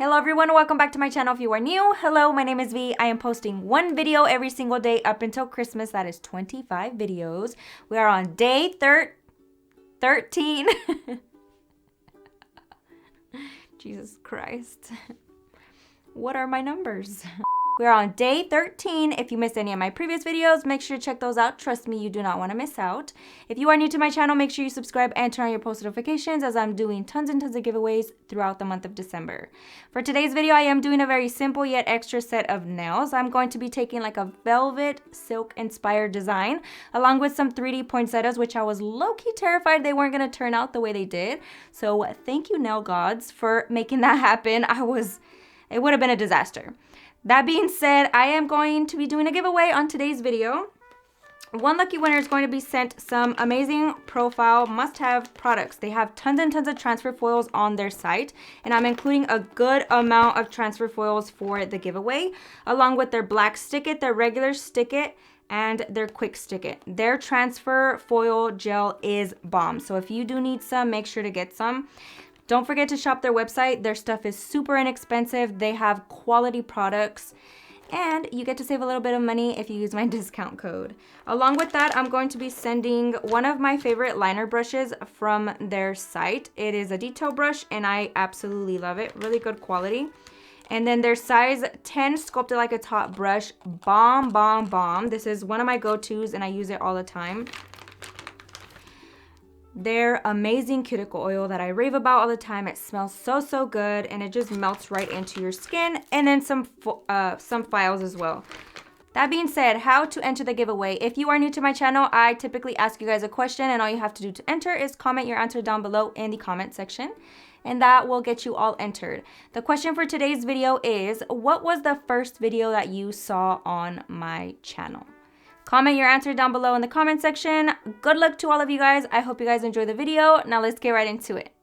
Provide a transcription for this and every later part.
Hello everyone, welcome back to my channel if you are new. Hello, my name is V. I am posting one video every single day up until Christmas. That is 25 videos. We are on day 13. Jesus Christ. What are my numbers? We're on day 13. If you missed any of my previous videos, make sure to check those out. Trust me, you do not want to miss out. If you are new to my channel, make sure you subscribe and turn on your post notifications as I'm doing tons and tons of giveaways throughout the month of December. For today's video, I am doing a very simple yet extra set of nails. I'm going to be taking like a velvet silk inspired design along with some 3D poinsettias, which I was low-key terrified they weren't going to turn out the way they did. So thank you, nail gods, for making that happen. It would have been a disaster. That being said, I am going to be doing a giveaway on today's video. One lucky winner is going to be sent some amazing profile must-have products. They have tons and tons of transfer foils on their site, and I'm including a good amount of transfer foils for the giveaway, along with their black stick it, their regular stick it, and their quick stick it. Their transfer foil gel is bomb. So if you do need some, make sure to get some. Don't forget to shop their website. Their stuff is super inexpensive. They have quality products and you get to save a little bit of money if you use my discount code. Along with that, I'm going to be sending one of my favorite liner brushes from their site. It is a detail brush and I absolutely love it. Really good quality. And then their size 10 sculpted like a top brush. Bomb, bomb, bomb. This is one of my go-tos and I use it all the time. Their amazing cuticle oil that I rave about all the time. It smells so good and it just melts right into your skin. And then some files as well. That being said, how to enter the giveaway. If you are new to my channel, I typically ask you guys a question and all you have to do to enter is comment your answer down below in the comment section. And that will get you all entered. The question for today's video is, what was the first video that you saw on my channel? Comment your answer down below in the comment section. Good luck to all of you guys. I hope you guys enjoy the video. Now let's get right into it.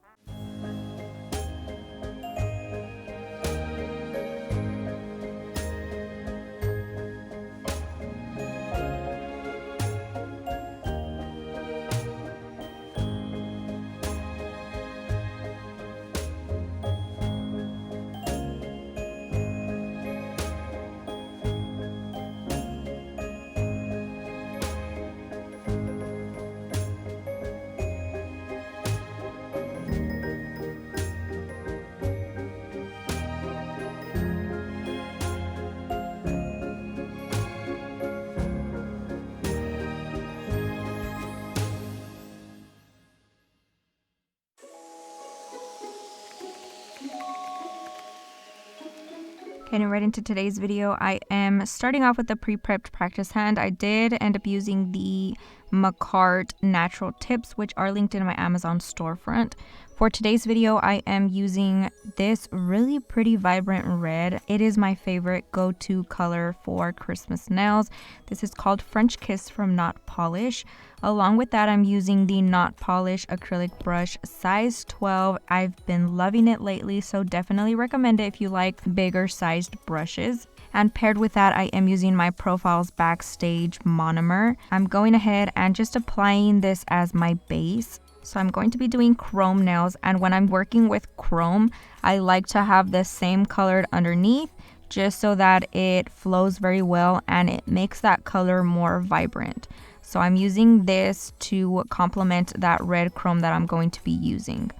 Getting right into today's video, I am starting off with the pre-prepped practice hand. I did end up using the Makartt natural tips, which are linked in my Amazon storefront. For today's video, I am using this really pretty vibrant red. It is my favorite go-to color for Christmas nails. This is called French Kiss from Not Polish. Along with that, I'm using the Not Polish acrylic brush size 12. I've been loving it lately, so definitely recommend it if you like bigger sized brushes. And paired with that, I am using my Profiles Backstage monomer. I'm going ahead and just applying this as my base. So I'm going to be doing chrome nails, and when I'm working with chrome, I like to have the same colored underneath just so that it flows very well and it makes that color more vibrant. So I'm using this to complement that red chrome that I'm going to be using.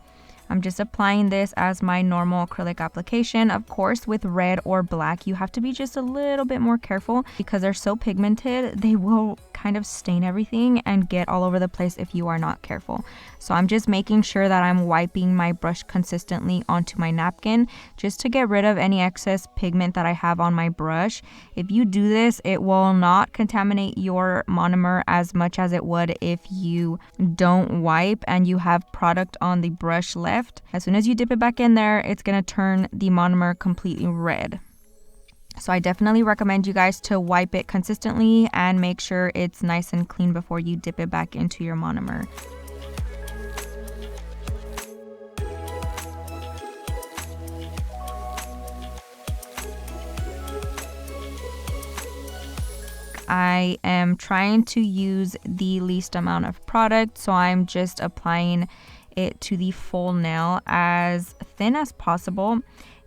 I'm just applying this as my normal acrylic application. Of course, with red or black, you have to be just a little bit more careful because they're so pigmented, they will kind of stain everything and get all over the place if you are not careful. So I'm just making sure that I'm wiping my brush consistently onto my napkin just to get rid of any excess pigment that I have on my brush. If you do this, it will not contaminate your monomer as much as it would if you don't wipe and you have product on the brush left. As soon as you dip it back in there, it's going to turn the monomer completely red. So I definitely recommend you guys to wipe it consistently and make sure it's nice and clean before you dip it back into your monomer. I am trying to use the least amount of product, so I'm just applying it to the full nail as thin as possible.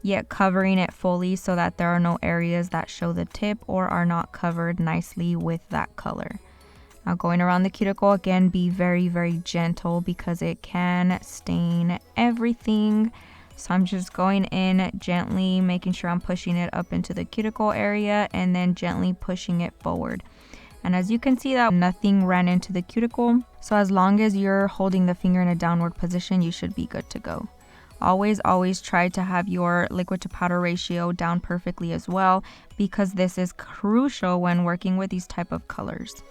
yet covering it fully so that there are no areas that show the tip or are not covered nicely with that color. Now going around the cuticle, again, be very, very gentle because it can stain everything. So I'm just going in gently, making sure I'm pushing it up into the cuticle area and then gently pushing it forward. And as you can see that nothing ran into the cuticle. So as long as you're holding the finger in a downward position, you should be good to go. Always try to have your liquid to powder ratio down perfectly as well, because this is crucial when working with these type of colors.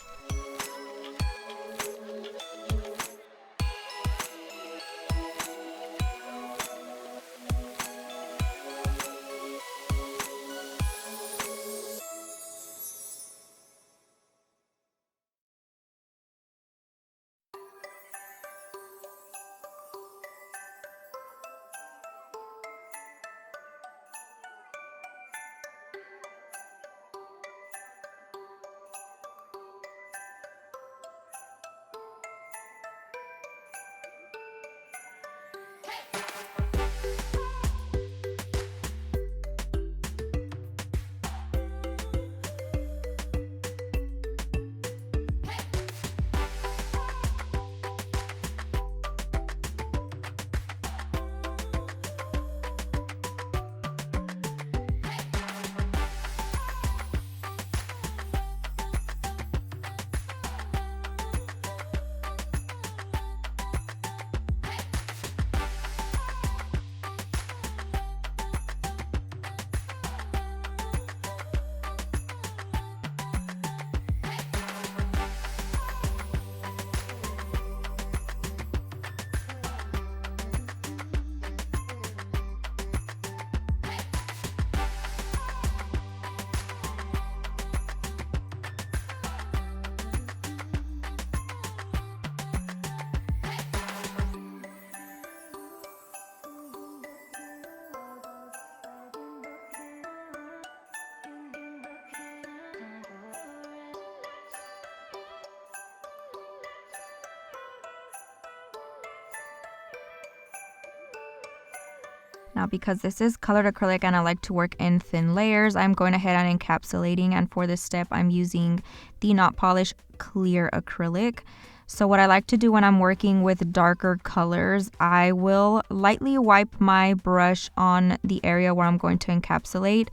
Now because this is colored acrylic and I like to work in thin layers, I'm going ahead and encapsulating, and for this step I'm using the Not Polish clear acrylic. So what I like to do when I'm working with darker colors, I will lightly wipe my brush on the area where I'm going to encapsulate,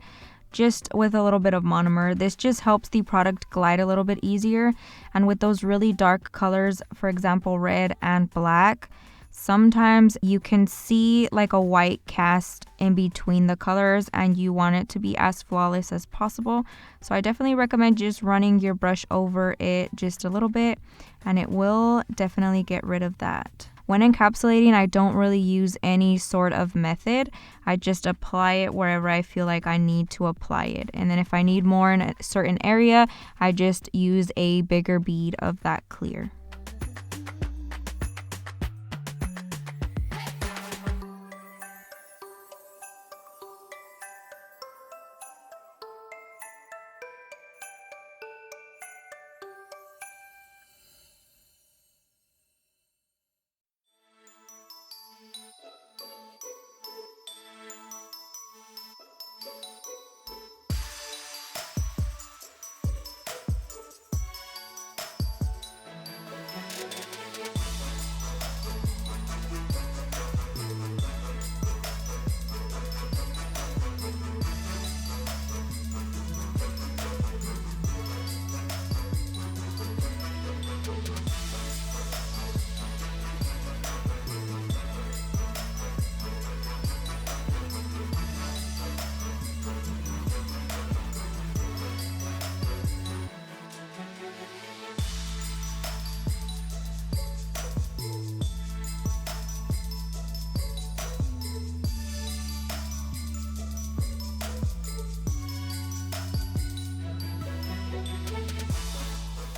just with a little bit of monomer. This just helps the product glide a little bit easier. And with those really dark colors, for example red and black, sometimes you can see like a white cast in between the colors and you want it to be as flawless as possible. So I definitely recommend just running your brush over it just a little bit, and it will definitely get rid of that. When encapsulating, I don't really use any sort of method. I just apply it wherever I feel like I need to apply it. And then if I need more in a certain area, I just use a bigger bead of that clear.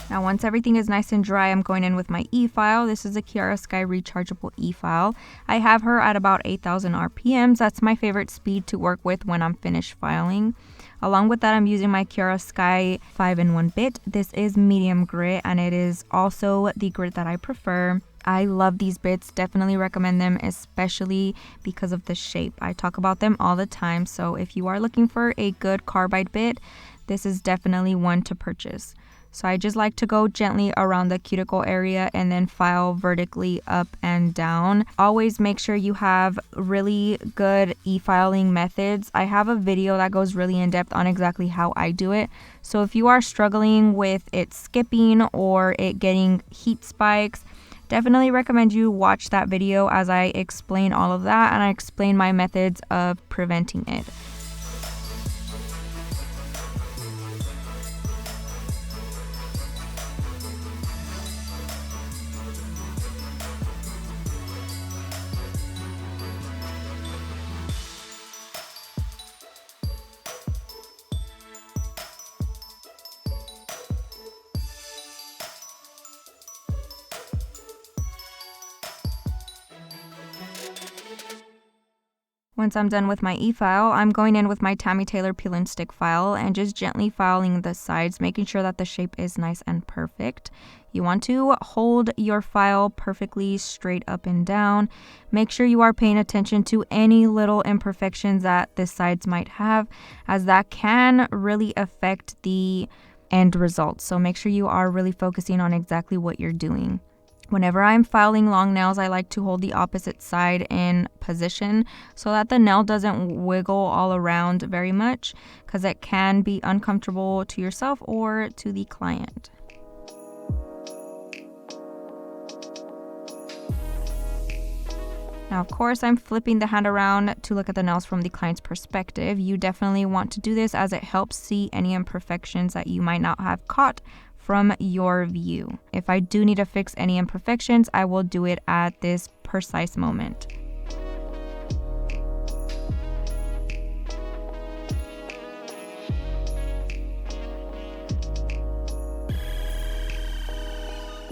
Now once everything is nice and dry, I'm going in with my e-file. This is a Kiara Sky rechargeable e-file. I have her at about 8,000 RPMs. That's my favorite speed to work with when I'm finished filing. Along with that, I'm using my Kiara Sky 5-in-1 bit. This is medium grit and it is also the grit that I prefer. I love these bits, definitely recommend them, especially because of the shape. I talk about them all the time, so if you are looking for a good carbide bit, this is definitely one to purchase. So I just like to go gently around the cuticle area and then file vertically up and down. Always make sure you have really good e-filing methods. I have a video that goes really in depth on exactly how I do it. So if you are struggling with it skipping or it getting heat spikes, definitely recommend you watch that video as I explain all of that and I explain my methods of preventing it. Once I'm done with my e-file, I'm going in with my Tammy Taylor peel and stick file and just gently filing the sides, making sure that the shape is nice and perfect. You want to hold your file perfectly straight up and down. Make sure you are paying attention to any little imperfections that the sides might have, as that can really affect the end result. So make sure you are really focusing on exactly what you're doing. Whenever I'm filing long nails, I like to hold the opposite side in position so that the nail doesn't wiggle all around very much, because it can be uncomfortable to yourself or to the client. Now, of course, I'm flipping the hand around to look at the nails from the client's perspective. You definitely want to do this as it helps see any imperfections that you might not have caught from your view. If I do need to fix any imperfections, I will do it at this precise moment.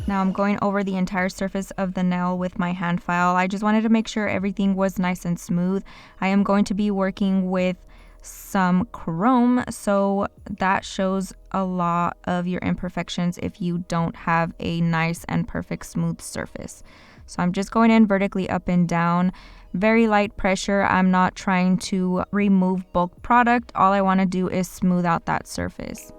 Now I'm going over the entire surface of the nail with my hand file. I just wanted to make sure everything was nice and smooth. I am going to be working with some chrome, so that shows a lot of your imperfections if you don't have a nice and perfect smooth surface. So I'm just going in vertically up and down, very light pressure. I'm not trying to remove bulk product. All I want to do is smooth out that surface.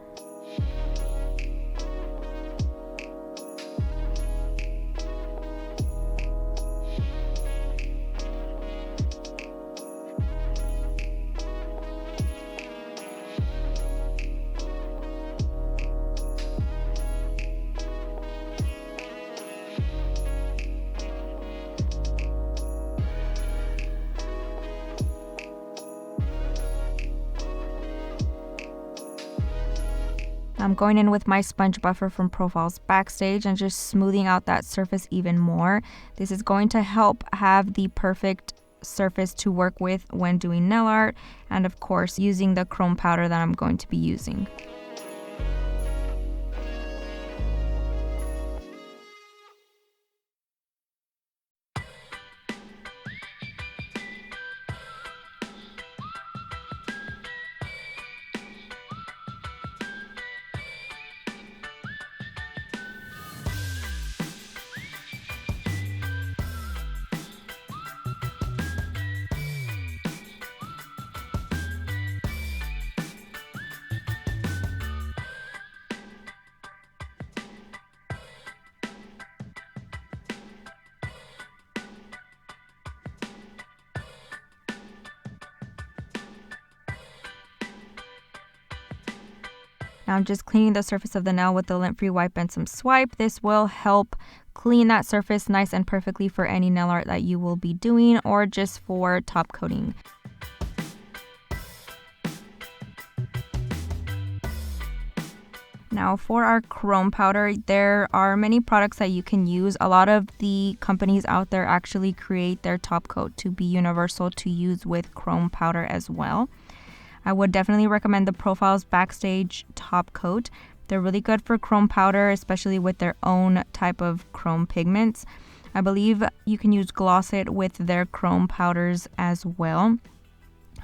I'm going in with my sponge buffer from Profiles Backstage and just smoothing out that surface even more. This is going to help have the perfect surface to work with when doing nail art, and of course using the chrome powder that I'm going to be using. Now I'm just cleaning the surface of the nail with the lint-free wipe and some swipe. This will help clean that surface nice and perfectly for any nail art that you will be doing or just for top coating. Now for our chrome powder, there are many products that you can use. A lot of the companies out there actually create their top coat to be universal to use with chrome powder as well. I would definitely recommend the Profiles Backstage top coat. They're really good for chrome powder, especially with their own type of chrome pigments. I believe you can use Gloss It with their chrome powders as well.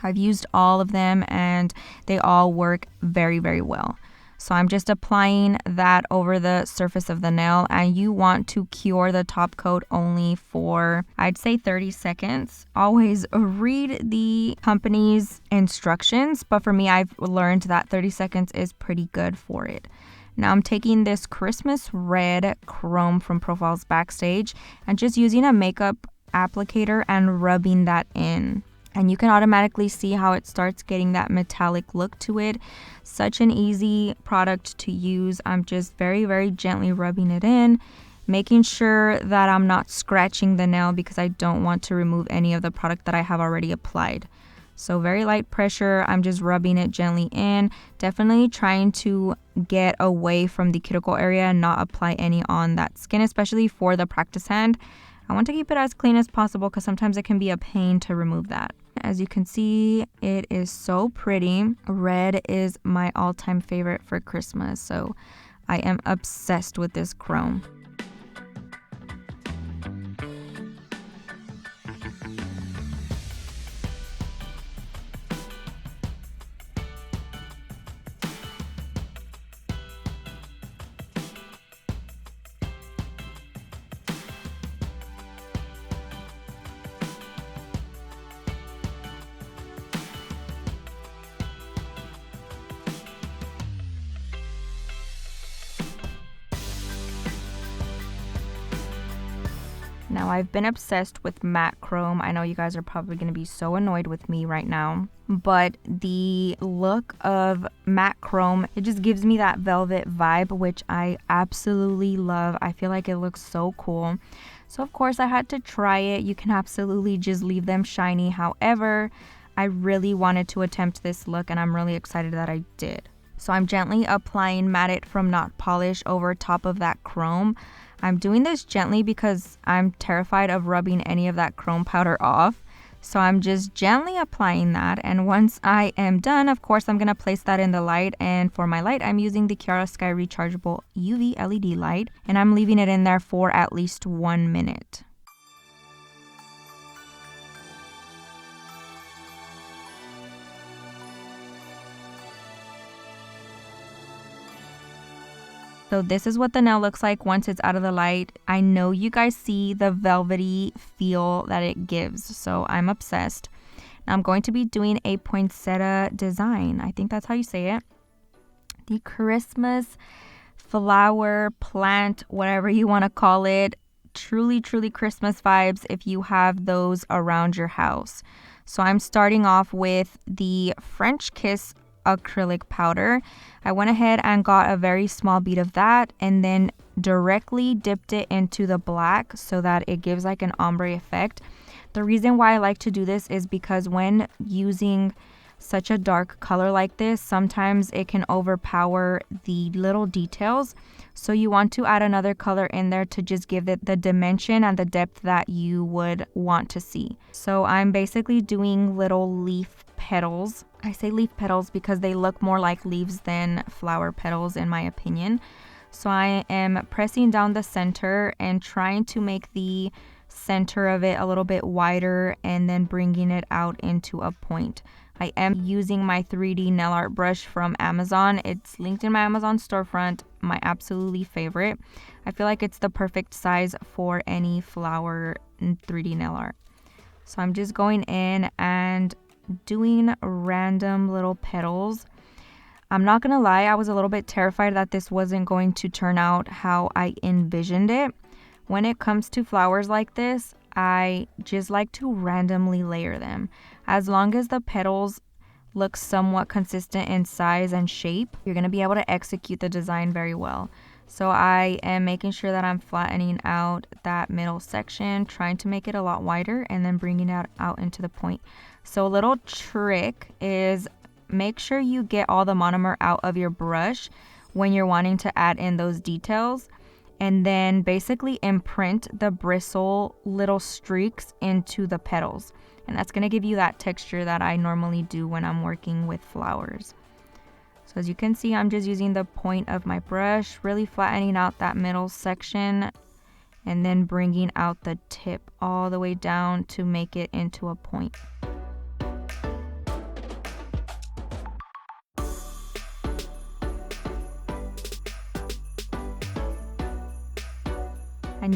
I've used all of them and they all work very, very well. So I'm just applying that over the surface of the nail, and you want to cure the top coat only for, I'd say, 30 seconds. Always read the company's instructions, but for me, I've learned that 30 seconds is pretty good for it. Now I'm taking this Christmas red chrome from Profiles Backstage and just using a makeup applicator and rubbing that in. And you can automatically see how it starts getting that metallic look to it. Such an easy product to use. I'm just very, very gently rubbing it in, making sure that I'm not scratching the nail because I don't want to remove any of the product that I have already applied. So very light pressure, I'm just rubbing it gently in, definitely trying to get away from the cuticle area and not apply any on that skin, especially for the practice hand. I want to keep it as clean as possible because sometimes it can be a pain to remove that. As you can see, it is so pretty. Red is my all-time favorite for Christmas, so I am obsessed with this chrome. Now, I've been obsessed with matte chrome. I know you guys are probably going to be so annoyed with me right now, but the look of matte chrome, it just gives me that velvet vibe, which I absolutely love. I feel like it looks so cool. So of course I had to try it. You can absolutely just leave them shiny. However, I really wanted to attempt this look and I'm really excited that I did. So I'm gently applying Matte It from Not Polish over top of that chrome. I'm doing this gently because I'm terrified of rubbing any of that chrome powder off. So I'm just gently applying that. And once I am done, of course, I'm going to place that in the light. And for my light, I'm using the Kiara Sky rechargeable UV LED light. And I'm leaving it in there for at least 1 minute. So this is what the nail looks like once it's out of the light. I know you guys see the velvety feel that it gives, so I'm obsessed. Now I'm going to be doing a poinsettia design. I think that's how you say it. The Christmas flower, plant, whatever you want to call it. Truly, truly Christmas vibes if you have those around your house. So I'm starting off with the French Kiss acrylic powder. I went ahead and got a very small bead of that and then directly dipped it into the black so that it gives like an ombre effect. The reason why I like to do this is because when using such a dark color like this, sometimes it can overpower the little details. So you want to add another color in there to just give it the dimension and the depth that you would want to see. So I'm basically doing little leaf petals. I say leaf petals because they look more like leaves than flower petals in my opinion. So I am pressing down the center and trying to make the center of it a little bit wider and then bringing it out into a point. I am using my 3D nail art brush from Amazon. It's linked in my Amazon storefront, my absolutely favorite. I feel like it's the perfect size for any flower 3D nail art. So I'm just going in and doing random little petals. I'm not gonna lie, I was a little bit terrified that this wasn't going to turn out how I envisioned it. When it comes to flowers like this, I just like to randomly layer them. As long as the petals look somewhat consistent in size and shape, you're gonna be able to execute the design very well. So I am making sure that I'm flattening out that middle section, trying to make it a lot wider and then bringing it out into the point. So a little trick is make sure you get all the monomer out of your brush when you're wanting to add in those details, and then basically imprint the bristle little streaks into the petals. And that's going to give you that texture that I normally do when I'm working with flowers. So as you can see, I'm just using the point of my brush, really flattening out that middle section and then bringing out the tip all the way down to make it into a point.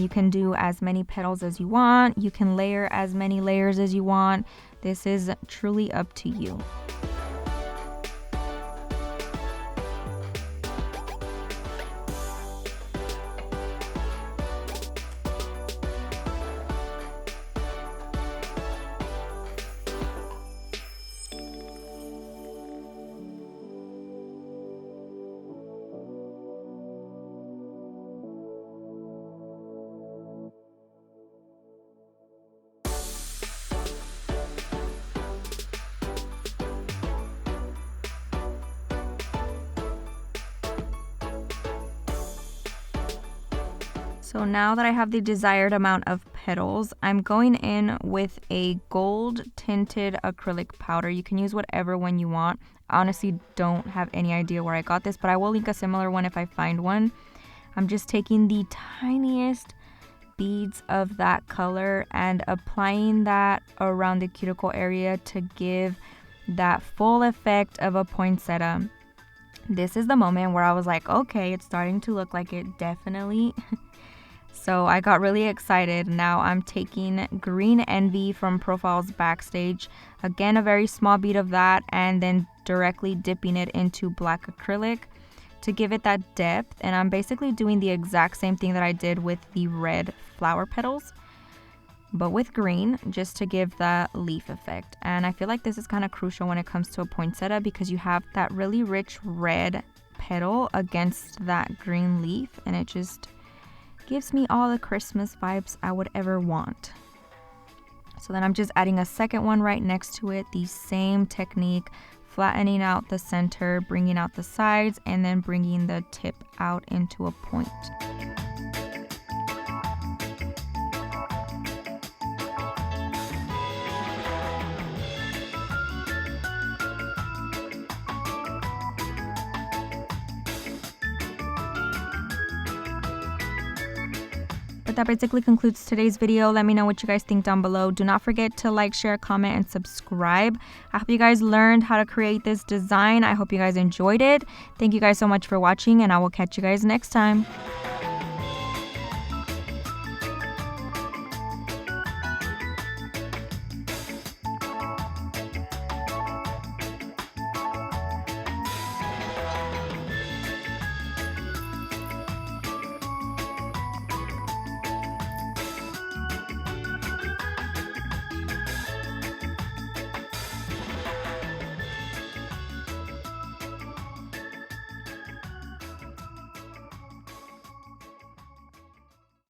you can do as many petals as you want. You can layer as many layers as you want. This is truly up to you. So now that I have the desired amount of petals, I'm going in with a gold tinted acrylic powder. You can use whatever one you want. I honestly don't have any idea where I got this, but I will link a similar one if I find one. I'm just taking the tiniest beads of that color and applying that around the cuticle area to give that full effect of a poinsettia. This is the moment where I was like, okay, it's starting to look like it, definitely. So I got really excited. Now I'm taking Green Envy from Profile's Backstage. Again, a very small bead of that, and then directly dipping it into black acrylic to give it that depth. And I'm basically doing the exact same thing that I did with the red flower petals, but with green, just to give that leaf effect. And I feel like this is kind of crucial when it comes to a poinsettia, because you have that really rich red petal against that green leaf, and it just gives me all the Christmas vibes I would ever want. So then I'm just adding a second one right next to it, the same technique, flattening out the center, bringing out the sides, and then bringing the tip out into a point. But that basically concludes today's video. Let me know what you guys think down below. Do not forget to like, share, comment, and subscribe. I hope you guys learned how to create this design. I hope you guys enjoyed it. Thank you guys so much for watching, and I will catch you guys next time.